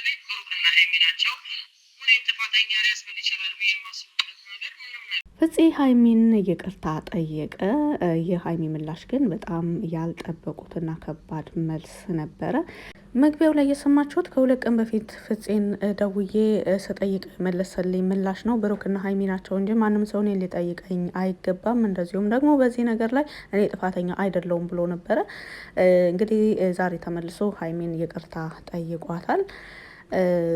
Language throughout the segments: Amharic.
በተለይ ብሩክና ሀይሚ ናቸው ሁኔም ጥፋተኛ ሊያስብል ይችላል ብዬ የማስብበት ነገር ምንም ነገር ፍፄ ሀይሚን ይቅርታ ጠየቀ። የሀይሚ ምላሽ ግን በጣም ያልጠበቁትና ከባድ መልስ ነበረ። መግቢያው ላይ የሰማችሁት ከሁለት ቀን በፊት ፍፄን ደውዬ ስጠይቅ መለሰልኝ ምላሽ ነው። ብሩክና ሀይሚ ናቸው እንጂ ማንም ሰው እኔን ሊጠይቀኝ አይገባም። እንደዚሁም ደግሞ በዚህ ነገር ላይ እኔ ጥፋተኛ አይደለውም ብሎ ነበረ። እንግዲህ ዛሬ ተመልሶ ሀይሚን ይቅርታ ጠይቋታል።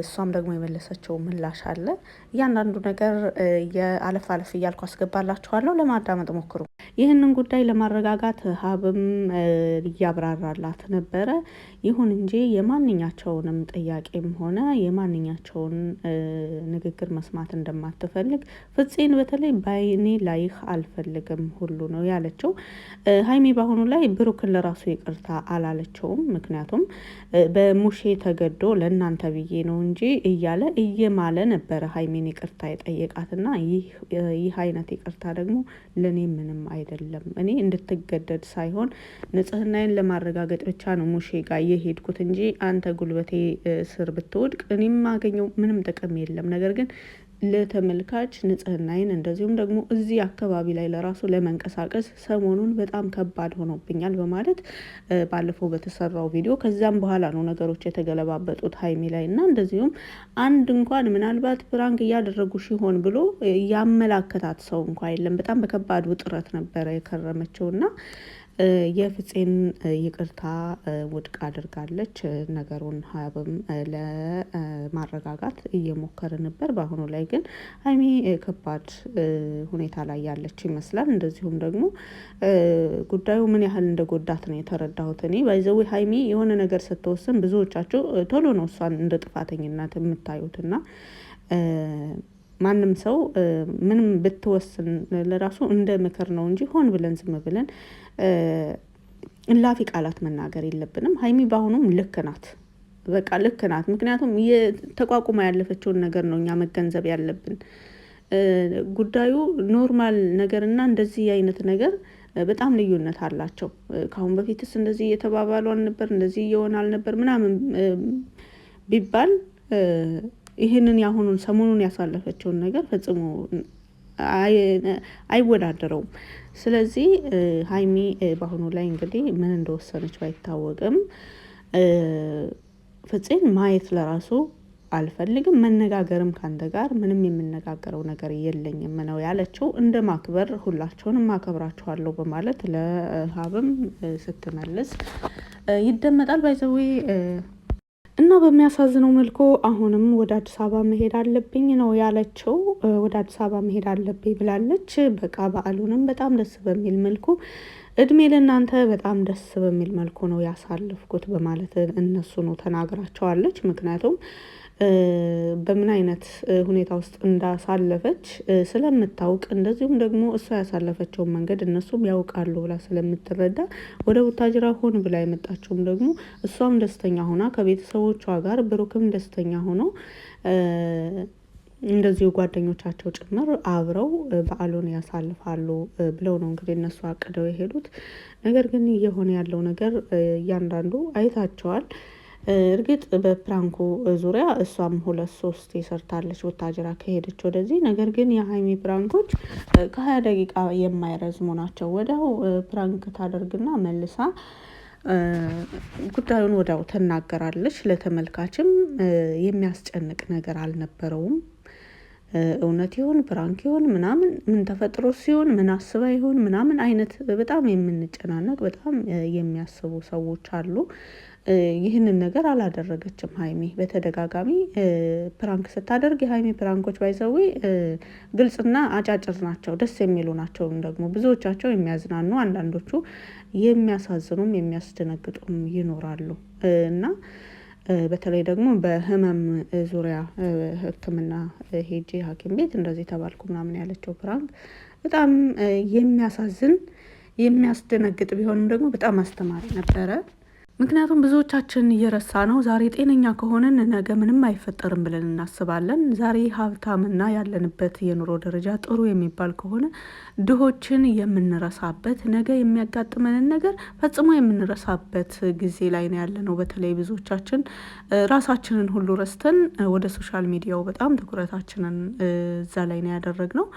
እሷም ደግሞ የመለሰችው ምላሽ አለ። እያንዳንዱ ነገር የአለፍ አለፍ እያልኩ አስገባላችኋለሁ፣ ለማዳመጥ ሞክሩ። ይህንን ጉዳይ ለማረጋጋት ሀብም እያብራራላት ነበረ። ይሁን እንጂ የማንኛቸውንም ጥያቄም ሆነ የማንኛቸውን ንግግር መስማት እንደማትፈልግ ፍፄን በተለይ በአይኔ ላይህ አልፈልግም ሁሉ ነው ያለችው። ሀይሚ በአሁኑ ላይ ብሩክን ለራሱ ይቅርታ አላለችውም። ምክንያቱም በሙሼ ተገዶ ለእናንተ ብዬ ነው እንጂ እያለ እየማለ ነበረ ሀይሚን ይቅርታ የጠየቃትና ይህ አይነት ይቅርታ ደግሞ ለእኔ ምንም አይደለም። እኔ እንድትገደድ ሳይሆን ንጽህናዬን ለማረጋገጥ ብቻ ነው ሙሼ ጋር የሄድኩት እንጂ አንተ ጉልበቴ ስር ብትወድቅ እኔ የማገኘው ምንም ጥቅም የለም። ነገር ግን ለተመልካች ንጽህናዬን እንደዚሁም ደግሞ እዚህ አካባቢ ላይ ለራሱ ለመንቀሳቀስ ሰሞኑን በጣም ከባድ ሆኖብኛል በማለት ባለፈው በተሰራው ቪዲዮ ከዛም በኋላ ነው ነገሮች የተገለባበጡት ሀይሚ ላይ እና እንደዚሁም አንድ እንኳን ምናልባት ፕራንክ እያደረጉ ሲሆን ብሎ ያመላከታት ሰው እንኳን የለም። በጣም በከባድ ውጥረት ነበረ የከረመችውና የፍፄን ይቅርታ ውድቅ አድርጋለች። ነገሩን ሀብም ለማረጋጋት እየሞከረ ነበር። በአሁኑ ላይ ግን ሀይሚ ከባድ ሁኔታ ላይ ያለች ይመስላል። እንደዚሁም ደግሞ ጉዳዩ ምን ያህል እንደጎዳት ነው የተረዳሁት። እኔ ባይዘዌ ሀይሚ የሆነ ነገር ስትወስን ብዙዎቻቸው ቶሎ ነው እሷን እንደ ጥፋተኝነት የምታዩትና ማንም ሰው ምንም ብትወስን ለራሱ እንደ ምክር ነው እንጂ ሆን ብለን ዝም ብለን እላፊ ቃላት መናገር የለብንም። ሀይሚ በአሁኑም ልክ ናት፣ በቃ ልክ ናት። ምክንያቱም ተቋቁማ ያለፈችውን ነገር ነው እኛ መገንዘብ ያለብን። ጉዳዩ ኖርማል ነገር እና እንደዚህ አይነት ነገር በጣም ልዩነት አላቸው። ከአሁን በፊትስ እንደዚህ እየተባባሉ አልነበር፣ እንደዚህ እየሆነ አልነበር ምናምን ቢባል ይህንን ያሁኑን ሰሞኑን ያሳለፈችውን ነገር ፈጽሞ አይወዳደረውም። ስለዚህ ሀይሚ በአሁኑ ላይ እንግዲህ ምን እንደወሰነች ባይታወቅም ፍፄን ማየት ለራሱ አልፈልግም፣ መነጋገርም ካንተ ጋር ምንም የምነጋገረው ነገር የለኝም ነው ያለችው። እንደ ማክበር ሁላቸውንም ማከብራቸዋለሁ በማለት ለሀብም ስትመልስ ይደመጣል። ባይዘዌ እና በሚያሳዝነው መልኩ አሁንም ወደ አዲስ አበባ መሄድ አለብኝ ነው ያለችው። ወደ አዲስ አበባ መሄድ አለብኝ ብላለች። በቃ በዓሉንም በጣም ደስ በሚል መልኩ እድሜ ለእናንተ በጣም ደስ በሚል መልኩ ነው ያሳልፍኩት በማለት እነሱ ነው ተናግራቸዋለች። ምክንያቱም በምን አይነት ሁኔታ ውስጥ እንዳሳለፈች ስለምታውቅ እንደዚሁም ደግሞ እሷ ያሳለፈችውን መንገድ እነሱም ያውቃሉ ብላ ስለምትረዳ ወደ ቡታጅራ ሆን ብላ የመጣችውም ደግሞ እሷም ደስተኛ ሆና ከቤተሰቦቿ ጋር ብሩክም ደስተኛ ሆኖ እንደዚሁ ጓደኞቻቸው ጭምር አብረው በዓሉን ያሳልፋሉ ብለው ነው እንግዲህ እነሱ አቅደው የሄዱት። ነገር ግን እየሆነ ያለው ነገር እያንዳንዱ አይታቸዋል። እርግጥ በፕራንኩ ዙሪያ እሷም 2-3 የሰርታለች ወታጀራ ከሄደች ወደዚህ። ነገር ግን የሀይሚ ፕራንኮች ከ20 ደቂቃ የማይረዝሙ ናቸው። ወዲያው ፕራንክ ታደርግና መልሳ ጉዳዩን ወዲያው ትናገራለች። ለተመልካችም የሚያስጨንቅ ነገር አልነበረውም። እውነት ይሁን ፕራንክ ይሁን ምናምን ምን ተፈጥሮ ሲሆን ምን አስባ ይሁን ምናምን አይነት በጣም የምንጨናነቅ በጣም የሚያስቡ ሰዎች አሉ። ይህንን ነገር አላደረገችም ሀይሚ። በተደጋጋሚ ፕራንክ ስታደርግ የሀይሚ ፕራንኮች ባይዘዌ ግልጽና አጫጭር ናቸው፣ ደስ የሚሉ ናቸው። ደግሞ ብዙዎቻቸው የሚያዝናኑ፣ አንዳንዶቹ የሚያሳዝኑም የሚያስደነግጡም ይኖራሉ እና በተለይ ደግሞ በህመም ዙሪያ ሕክምና ሄጄ ሐኪም ቤት እንደዚህ ተባልኩ ምናምን ያለችው ፕራንክ በጣም የሚያሳዝን የሚያስደነግጥ ቢሆንም ደግሞ በጣም አስተማሪ ነበረ። ምክንያቱም ብዙዎቻችን እየረሳ ነው። ዛሬ ጤነኛ ከሆንን ነገ ምንም አይፈጠርም ብለን እናስባለን። ዛሬ ሀብታምና ያለንበት የኑሮ ደረጃ ጥሩ የሚባል ከሆነ ድሆችን የምንረሳበት፣ ነገ የሚያጋጥመንን ነገር ፈጽሞ የምንረሳበት ጊዜ ላይ ነው ያለነው። በተለይ ብዙዎቻችን ራሳችንን ሁሉ ረስተን ወደ ሶሻል ሚዲያው በጣም ትኩረታችንን እዛ ላይ ነው ያደረግነው።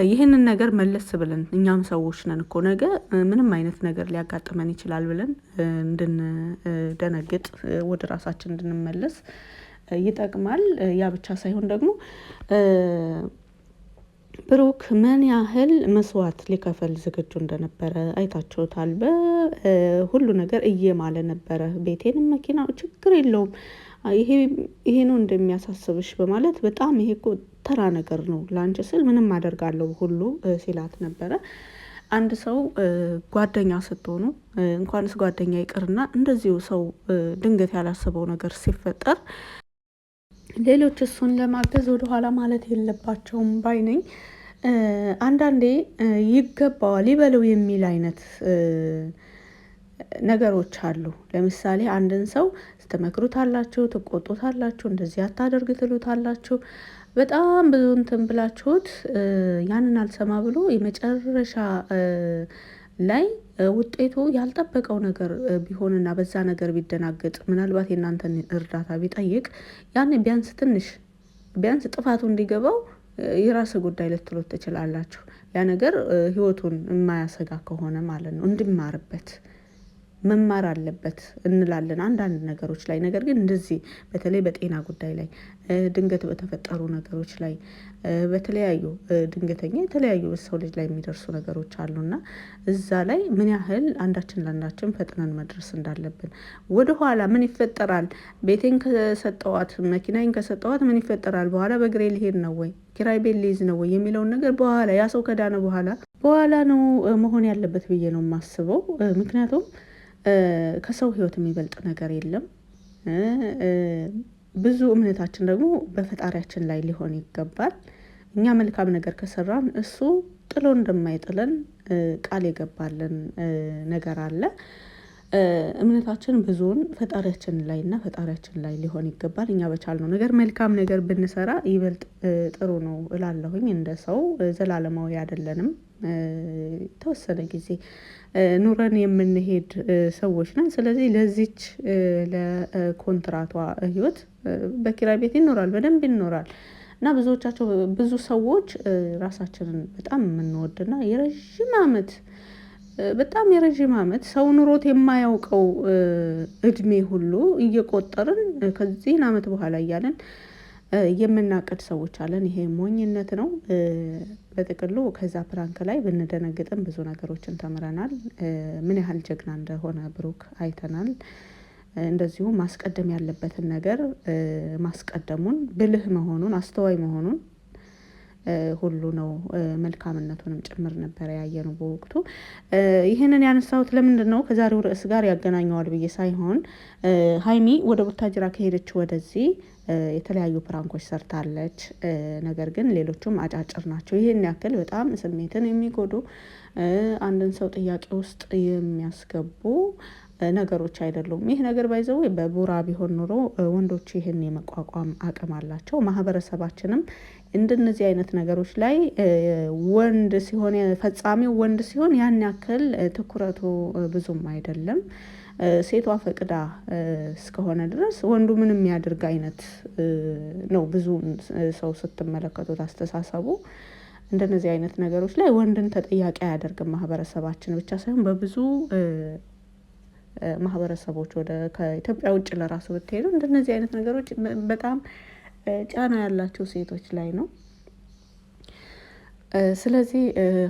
ይህንን ነገር መለስ ብለን እኛም ሰዎች ነን እኮ ነገ ምንም አይነት ነገር ሊያጋጥመን ይችላል ብለን እንድንደነግጥ ወደ ራሳችን እንድንመለስ ይጠቅማል። ያ ብቻ ሳይሆን ደግሞ ብሩክ ምን ያህል መስዋዕት ሊከፈል ዝግጁ እንደነበረ አይታችሁታል። በሁሉ ነገር እየማለ ነበረ። ቤቴንም መኪና ችግር የለውም ይሄ ነው እንደሚያሳስብሽ በማለት በጣም ይሄ እኮ ተራ ነገር ነው ላንቺ ስል ምንም አደርጋለሁ ሁሉ ሲላት ነበረ። አንድ ሰው ጓደኛ ስትሆኑ እንኳንስ ጓደኛ ይቅርና እንደዚሁ ሰው ድንገት ያላሰበው ነገር ሲፈጠር ሌሎች እሱን ለማገዝ ወደኋላ ማለት የለባቸውም ባይ ነኝ። አንዳንዴ ይገባዋል ይበለው የሚል አይነት ነገሮች አሉ። ለምሳሌ አንድን ሰው ትመክሩታላችሁ፣ ትቆጡታላችሁ፣ እንደዚህ አታደርግ ትሉታላችሁ። በጣም ብዙ እንትን ብላችሁት ያንን አልሰማ ብሎ የመጨረሻ ላይ ውጤቱ ያልጠበቀው ነገር ቢሆንና በዛ ነገር ቢደናገጥ ምናልባት የእናንተን እርዳታ ቢጠይቅ ያን ቢያንስ ጥፋቱ እንዲገባው የራስ ጉዳይ ልትሉት ትችላላችሁ። ያ ነገር ህይወቱን የማያሰጋ ከሆነ ማለት ነው እንድማርበት መማር አለበት እንላለን አንዳንድ ነገሮች ላይ። ነገር ግን እንደዚህ በተለይ በጤና ጉዳይ ላይ ድንገት በተፈጠሩ ነገሮች ላይ በተለያዩ ድንገተኛ የተለያዩ ሰው ልጅ ላይ የሚደርሱ ነገሮች አሉና እዛ ላይ ምን ያህል አንዳችን ለአንዳችን ፈጥነን መድረስ እንዳለብን ወደኋላ ምን ይፈጠራል፣ ቤቴን ከሰጠዋት መኪናዬን ከሰጠዋት ምን ይፈጠራል፣ በኋላ በእግሬ ሊሄድ ነው ወይ ኪራይ ቤት ሊይዝ ነው ወይ የሚለውን ነገር በኋላ ያ ሰው ከዳነ በኋላ ነው መሆን ያለበት ብዬ ነው የማስበው። ምክንያቱም ከሰው ህይወት የሚበልጥ ነገር የለም። ብዙ እምነታችን ደግሞ በፈጣሪያችን ላይ ሊሆን ይገባል። እኛ መልካም ነገር ከሰራን እሱ ጥሎ እንደማይጥለን ቃል የገባልን ነገር አለ። እምነታችን ብዙውን ፈጣሪያችን ላይ እና ፈጣሪያችን ላይ ሊሆን ይገባል። እኛ በቻልነው ነገር መልካም ነገር ብንሰራ ይበልጥ ጥሩ ነው እላለሁኝ። እንደ ሰው ዘላለማዊ አይደለንም። ተወሰነ ጊዜ ኑረን የምንሄድ ሰዎች ነን። ስለዚህ ለዚች ለኮንትራቷ ህይወት በኪራይ ቤት ይኖራል፣ በደንብ ይኖራል እና ብዙ ሰዎች ራሳችንን በጣም የምንወድና በጣም የረዥም ዓመት ሰው ኑሮት የማያውቀው እድሜ ሁሉ እየቆጠርን ከዚህን ዓመት በኋላ እያለን የምናቅድ ሰዎች አለን። ይሄ ሞኝነት ነው። በጥቅሉ ከዛ ፕራንክ ላይ ብንደነግጥም ብዙ ነገሮችን ተምረናል። ምን ያህል ጀግና እንደሆነ ብሩክ አይተናል። እንደዚሁ ማስቀደም ያለበትን ነገር ማስቀደሙን፣ ብልህ መሆኑን፣ አስተዋይ መሆኑን ሁሉ ነው። መልካምነቱንም ጭምር ነበር ያየነው በወቅቱ። ይህንን ያነሳሁት ለምንድን ነው ከዛሬው ርዕስ ጋር ያገናኘዋል ብዬ ሳይሆን ሀይሚ ወደ ቡታጅራ ከሄደች ወደዚህ የተለያዩ ፕራንኮች ሰርታለች። ነገር ግን ሌሎቹም አጫጭር ናቸው። ይህን ያክል በጣም ስሜትን የሚጎዱ አንድን ሰው ጥያቄ ውስጥ የሚያስገቡ ነገሮች አይደሉም። ይህ ነገር ባይዘው በቡራ ቢሆን ኑሮ ወንዶች ይህን የመቋቋም አቅም አላቸው። ማህበረሰባችንም እንደነዚህ አይነት ነገሮች ላይ ወንድ ሲሆን ፈጻሚው ወንድ ሲሆን ያን ያክል ትኩረቱ ብዙም አይደለም። ሴቷ ፈቅዳ እስከሆነ ድረስ ወንዱ ምንም ያድርግ አይነት ነው። ብዙ ሰው ስትመለከቱት አስተሳሰቡ እንደነዚህ አይነት ነገሮች ላይ ወንድን ተጠያቂ አያደርግም። ማህበረሰባችን ብቻ ሳይሆን በብዙ ማህበረሰቦች ከኢትዮጵያ ውጭ ለራሱ ብትሄዱ እንደነዚህ አይነት ነገሮች በጣም ጫና ያላቸው ሴቶች ላይ ነው። ስለዚህ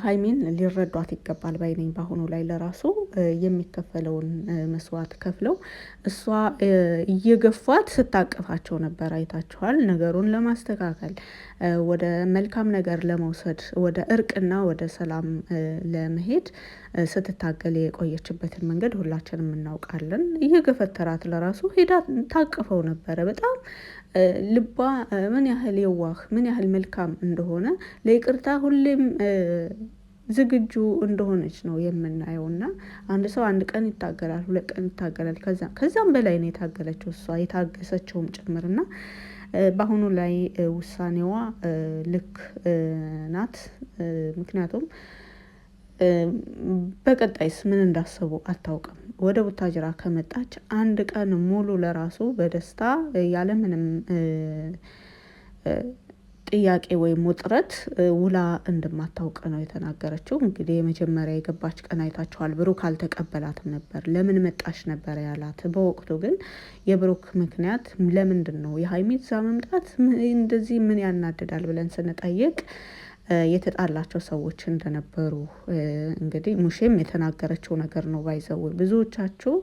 ሀይሚን ሊረዷት ይገባል ባይ ነኝ። በአሁኑ ላይ ለራሱ የሚከፈለውን መስዋዕት ከፍለው እሷ እየገፏት ስታቅፋቸው ነበር፣ አይታችኋል። ነገሩን ለማስተካከል ወደ መልካም ነገር ለመውሰድ ወደ እርቅና ወደ ሰላም ለመሄድ ስትታገል የቆየችበትን መንገድ ሁላችንም እናውቃለን። እየገፈተራት ለራሱ ሄዳ ታቅፈው ነበረ። በጣም ልቧ ምን ያህል የዋህ ምን ያህል መልካም እንደሆነ ለይቅርታ ሁሌም ዝግጁ እንደሆነች ነው የምናየው። እና አንድ ሰው አንድ ቀን ይታገላል፣ 2 ቀን ይታገላል፣ ከዛም በላይ ነው የታገለችው እሷ የታገሰችውም ጭምርና በአሁኑ ላይ ውሳኔዋ ልክ ናት። ምክንያቱም በቀጣይስ ምን እንዳሰቡ አታውቅም። ወደ ቡታጅራ ከመጣች አንድ ቀን ሙሉ ለራሱ በደስታ ያለምንም ጥያቄ ወይም ውጥረት ውላ እንደማታውቅ ነው የተናገረችው። እንግዲህ የመጀመሪያ የገባች ቀን አይታችኋል። ብሩክ አልተቀበላትም ነበር። ለምን መጣሽ ነበር ያላት። በወቅቱ ግን የብሩክ ምክንያት ለምንድን ነው የሀይሚ እዛ መምጣት እንደዚህ ምን ያናድዳል ብለን ስንጠይቅ የተጣላቸው ሰዎች እንደነበሩ እንግዲህ ሙሼም የተናገረችው ነገር ነው። ባይዘው ብዙዎቻችሁ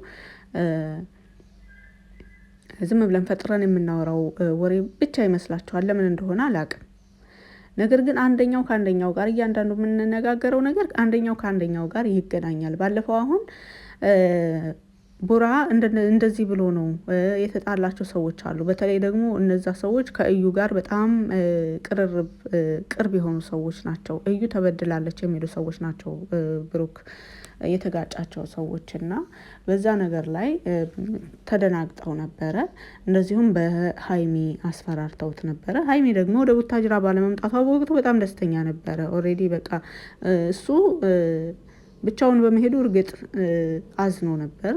ዝም ብለን ፈጥረን የምናወራው ወሬ ብቻ ይመስላችኋል። ለምን እንደሆነ አላውቅም። ነገር ግን አንደኛው ከአንደኛው ጋር እያንዳንዱ የምንነጋገረው ነገር አንደኛው ከአንደኛው ጋር ይገናኛል። ባለፈው አሁን ቡራ እንደዚህ ብሎ ነው የተጣላቸው ሰዎች አሉ። በተለይ ደግሞ እነዛ ሰዎች ከእዩ ጋር በጣም ቅርብ የሆኑ ሰዎች ናቸው። እዩ ተበድላለች የሚሉ ሰዎች ናቸው ብሩክ የተጋጫቸው ሰዎች እና በዛ ነገር ላይ ተደናግጠው ነበረ። እንደዚሁም በሀይሚ አስፈራርተውት ነበረ። ሀይሚ ደግሞ ወደ ቡታጅራ ባለመምጣቷ በወቅቱ በጣም ደስተኛ ነበረ። ኦልሬዲ በቃ እሱ ብቻውን በመሄዱ እርግጥ አዝኖ ነበር፣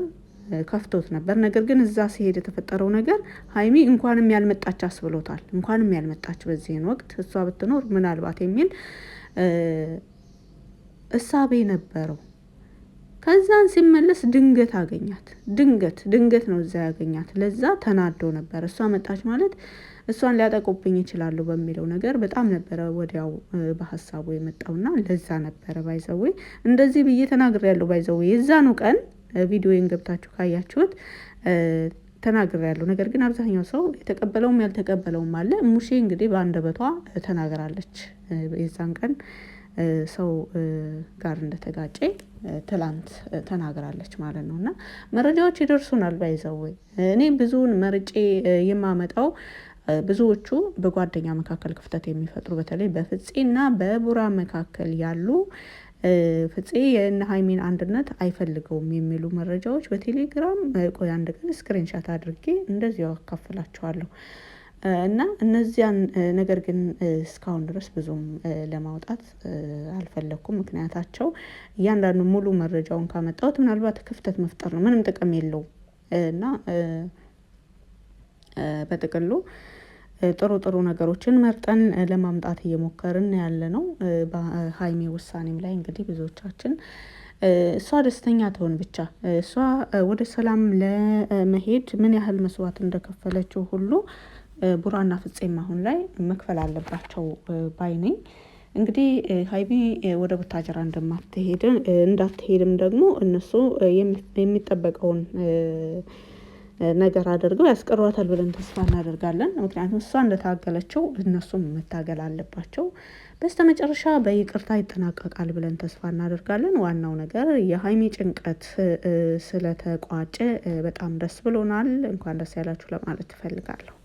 ከፍቶት ነበር። ነገር ግን እዛ ሲሄድ የተፈጠረው ነገር ሀይሚ እንኳንም ያልመጣች አስብሎታል። እንኳንም ያልመጣች በዚህን ወቅት እሷ ብትኖር ምናልባት የሚል እሳቤ ነበረው። ከዛን ሲመለስ ድንገት አገኛት። ድንገት ነው እዛ ያገኛት። ለዛ ተናዶ ነበር። እሷ መጣች ማለት እሷን ሊያጠቁብኝ ይችላሉ በሚለው ነገር በጣም ነበረ ወዲያው በሀሳቡ የመጣውና ለዛ ነበረ ባይዘዌ እንደዚህ ብዬ ተናግሬያለሁ። ባይዘዌ የዛኑ ቀን ቪዲዮን ገብታችሁ ካያችሁት ተናግሬያለሁ። ነገር ግን አብዛኛው ሰው የተቀበለውም ያልተቀበለውም አለ። ሙሼ እንግዲህ በአንደበቷ ተናገራለች። የዛን ቀን ሰው ጋር እንደተጋጨ ትላንት ተናግራለች ማለት ነው። እና መረጃዎች ይደርሱናል። ባይዘዌ እኔ ብዙውን መርጬ የማመጣው ብዙዎቹ በጓደኛ መካከል ክፍተት የሚፈጥሩ በተለይ በፍፄና በቡራ መካከል ያሉ ፍፄ የእነ ሀይሚን አንድነት አይፈልገውም የሚሉ መረጃዎች በቴሌግራም ቆይ አንድ ቀን ስክሪንሻት አድርጌ እንደዚያው አካፍላችኋለሁ። እና እነዚያን ነገር ግን እስካሁን ድረስ ብዙም ለማውጣት አልፈለኩም። ምክንያታቸው እያንዳንዱ ሙሉ መረጃውን ካመጣሁት ምናልባት ክፍተት መፍጠር ነው፣ ምንም ጥቅም የለውም። እና በጥቅሉ ጥሩ ነገሮችን መርጠን ለማምጣት እየሞከርን ያለ ነው። በሀይሚ ውሳኔም ላይ እንግዲህ ብዙዎቻችን እሷ ደስተኛ ትሆን ብቻ፣ እሷ ወደ ሰላም ለመሄድ ምን ያህል መስዋዕት እንደከፈለችው ሁሉ ቡራና ፍፄም አሁን ላይ መክፈል አለባቸው ባይ ነኝ። እንግዲህ ሀይሚ ወደ ቡታጅራ እንዳትሄድም ደግሞ እነሱ የሚጠበቀውን ነገር አድርገው ያስቀሯታል ብለን ተስፋ እናደርጋለን። ምክንያቱም እሷ እንደታገለችው እነሱም መታገል አለባቸው። በስተመጨረሻ በይቅርታ ይጠናቀቃል ብለን ተስፋ እናደርጋለን። ዋናው ነገር የሀይሚ ጭንቀት ስለተቋጨ በጣም ደስ ብሎናል። እንኳን ደስ ያላችሁ ለማለት እፈልጋለሁ።